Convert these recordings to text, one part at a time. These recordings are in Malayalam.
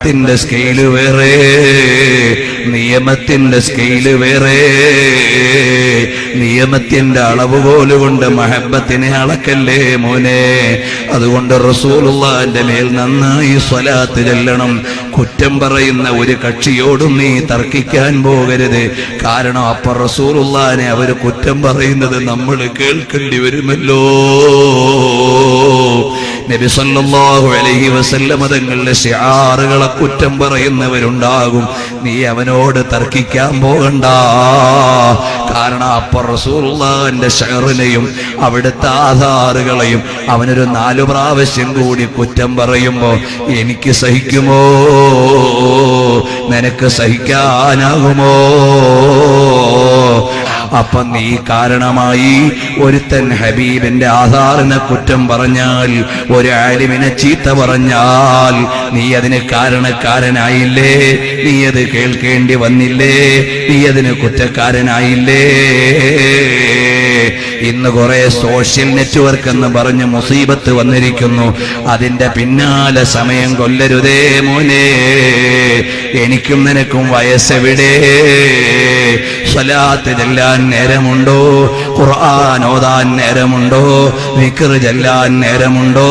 ത്തിന്റെ സ്കെയില് വേറെ, നിയമത്തിന്റെ സ്കെയില് വേറെ. നിയമത്തിന്റെ അളവുകോല് കൊണ്ട് മഹബത്തിനെ അളക്കല്ലേ മോനെ. അതുകൊണ്ട് റസൂലുള്ളാഹിന്റെ മേൽ നന്നായി സ്വലാത്ത് ചൊല്ലണം. കുറ്റം പറയുന്ന ഒരു കക്ഷിയോടും നീ തർക്കിക്കാൻ പോകരുത്. കാരണം അപ്പ റസൂലുള്ളാഹിനെ അവര് കുറ്റം പറയുന്നത് നമ്മൾ കേൾക്കേണ്ടി വരുമല്ലോ. നബി സല്ലല്ലാഹു അലൈഹി വസല്ലം തങ്ങളുടെ ശിആറുകളെ കുറ്റം പറയുന്നവരുണ്ടാകും. നീ അവനോട് തർക്കിക്കാൻ പോകണ്ട. കാരണം അപ്പ റസൂലുള്ളാഹിന്റെ ശഅറിനെയും അവിടുത്തെ ആധാറുകളെയും അവനൊരു 4 പ്രാവശ്യം കൂടി കുറ്റം പറയുമ്പോ എനിക്ക് സഹിക്കുമോ, നിനക്ക് സഹിക്കാനാകുമോ? അപ്പൊ നീ കാരണമായി ഒരുത്തൻ ഹബീബിന്റെ ആധാറിനെ കുറ്റം പറഞ്ഞാൽ, ഒരു ആലിമിനെ ചീത്ത പറഞ്ഞാൽ, നീ അതിന് കാരണക്കാരനായില്ലേ? നീ അത് കേൾക്കേണ്ടി വന്നില്ലേ? നീ അതിന് കുറ്റക്കാരനായില്ലേ? ഇന്ന് കുറെ സോഷ്യൽ നെറ്റ്വർക്ക് എന്ന് പറഞ്ഞ് മുസീബത്ത് വന്നിരിക്കുന്നു. അതിന്റെ പിന്നാലെ സമയം കൊല്ലരുതേ മോനെ. എനിക്കും നിനക്കും വയസ്സെവിടെ? സ്വലാത്ത് ചൊല്ലാൻ നേരമുണ്ടോ? ഖുർആൻ ഓതാൻ നേരമുണ്ടോ? ദിക്ർ ചൊല്ലാൻ നേരമുണ്ടോ?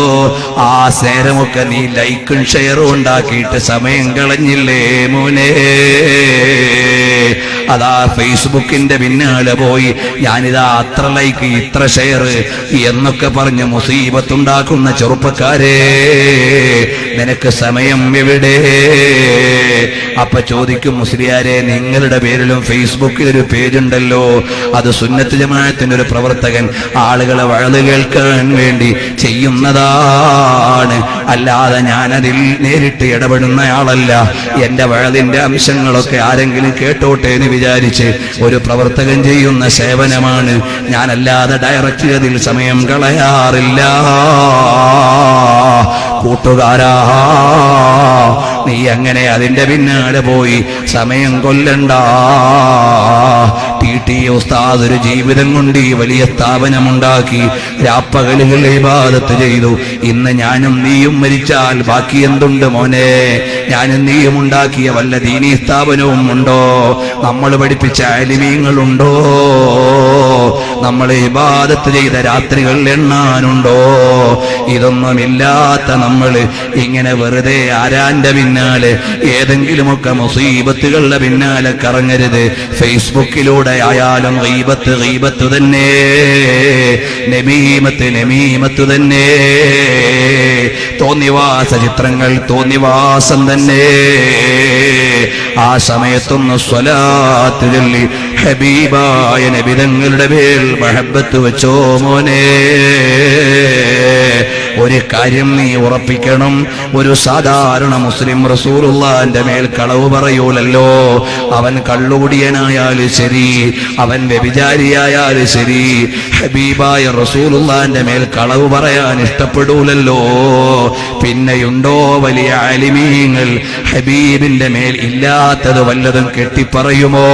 ആ നേരമൊക്കെ നീ ലൈക്കും ഷെയറും ഉണ്ടാക്കിയിട്ട് സമയം കളഞ്ഞില്ലേ മോനെ? അതാ ഫേസ്ബുക്കിന്റെ പിന്നാലെ പോയി ഞാനിതാ അത്ര ലൈക്ക് ഇത്ര ഷെയർ എന്നൊക്കെ പറഞ്ഞ് മുസീബത്തുണ്ടാക്കുന്ന ചെറുപ്പക്കാരെ, നിനക്ക് സമയം എവിടെ? അപ്പൊ ചോദിക്കും, മുസ്ലിയാരെ നിങ്ങളുടെ പേരിലും ഫേസ്ബുക്കിൽ ഒരു പേജുണ്ടല്ലോ, അത് സുന്നത്ത് ജമാഅത്തിന്റെ ഒരു പ്രവർത്തകൻ ആളുകളെ വഅദ് കേൾക്കാൻ വേണ്ടി ചെയ്യുന്നതാണ്, അല്ലാതെ ഞാനതിൽ നേരിട്ട് ഇടപെടുന്നയാളല്ല. എന്റെ വഅദിന്റെ അംശങ്ങളൊക്കെ ആരെങ്കിലും കേട്ടോട്ടെ എന്ന് വിചാരിച്ച് ഒരു പ്രവർത്തകൻ ചെയ്യുന്ന സേവനമാണ്. ഞാനല്ലാതെ ഡയറക്റ്റ് അതിൽ സമയം കളയാറില്ല. കൂട്ടുകാരാ, നീ അങ്ങനെ അതിന്റെ പിന്നാലെ പോയി സമയം കൊല്ലണ്ട. ടി ഉസ്താദ് ഒരു ജീവിതം കൊണ്ട് ഈ വലിയ സ്ഥാപനമുണ്ടാക്കി രാപ്പകലുകൾ ഇബാദത്ത് ചെയ്തു. ഇന്ന് ഞാനും നീയും മരിച്ചാൽ ബാക്കി എന്തുണ്ട് മോനെ? ഞാനും നീയും ഉണ്ടാക്കിയ വല്ല ദീനീ സ്ഥാപനവും ഉണ്ടോ? നമ്മൾ പഠിപ്പിച്ച ആലിമീങ്ങളുണ്ടോ? നമ്മൾ ഇബാദത്ത് ചെയ്ത രാത്രികൾ എണ്ണാനുണ്ടോ? ഇതൊന്നുമില്ലാത്ത നമ്മൾ ഇങ്ങനെ വെറുതെ ആരാന്റെ പിന്നാലെ ഏതെങ്കിലുമൊക്കെ മുസീബത്തുകളുടെ പിന്നാലെ കറങ്ങരുത്. ഫേസ്ബുക്കിലൂടെ ആയാലും ഗീബത്ത് തന്നെ, നമീമത്ത് തന്നെ, തോന്നിവാസ ചിത്രങ്ങൾ തോന്നിവാസം തന്നെ. ആ സമയത്തൊന്ന് സ്വലാത്ത് ചൊല്ലി ഹബീബായ നബി തങ്ങളുടെ മേൽ മഹബത്ത് വെച്ചോ മോനെ. ഒരു കാര്യം നീ ഉറപ്പിക്കണം, ഒരു സാധാരണ മുസ്ലിം റസൂലുള്ളാഹിന്റെ മേൽ കളവ് പറയൂലല്ലോ. അവൻ കള്ളുകുടിയനായാലും ശരി, അവൻ വ്യഭിചാരിയായാലും ശരി, ഹബീബായ റസൂലുള്ളാഹിന്റെ മേൽ കളവ് പറയാൻ ഇഷ്ടപ്പെടൂലല്ലോ. പിന്നെയുണ്ടോ വലിയ ആലിമീങ്ങൾ ഹബീബിന്റെ മേൽ ഇല്ലാത്തത് വല്ലതും കെട്ടിപ്പറയുമോ?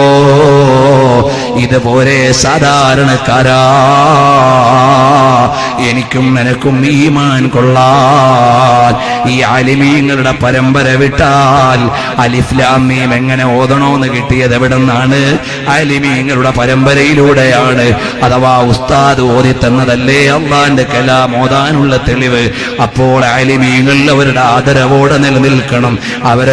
ഇതുപോലെ സാധാരണക്കാരാ, എനിക്കും നിനക്കും ഈമാൻ കൊള്ളാൻ ഈ ആലിമീങ്ങളുടെ പരമ്പര വിട്ടാൽ അലിഫ് ലാം മീം എങ്ങനെ ഓതണോന്ന് കിട്ടിയത് എവിടെന്നാണ്? ആലിമീങ്ങളുടെ പരമ്പരയിലൂടെയാണ്. അഥവാ ഉസ്താദ് ഓതി തന്നതല്ലേ അല്ലാഹുവിന്റെ കലാം ഓതാനുള്ള തെളിവ്. അപ്പോൾ ആലിമീങ്ങൾ അവരുടെ ആദരവോടെ നിലനിൽക്കണം. അവരെ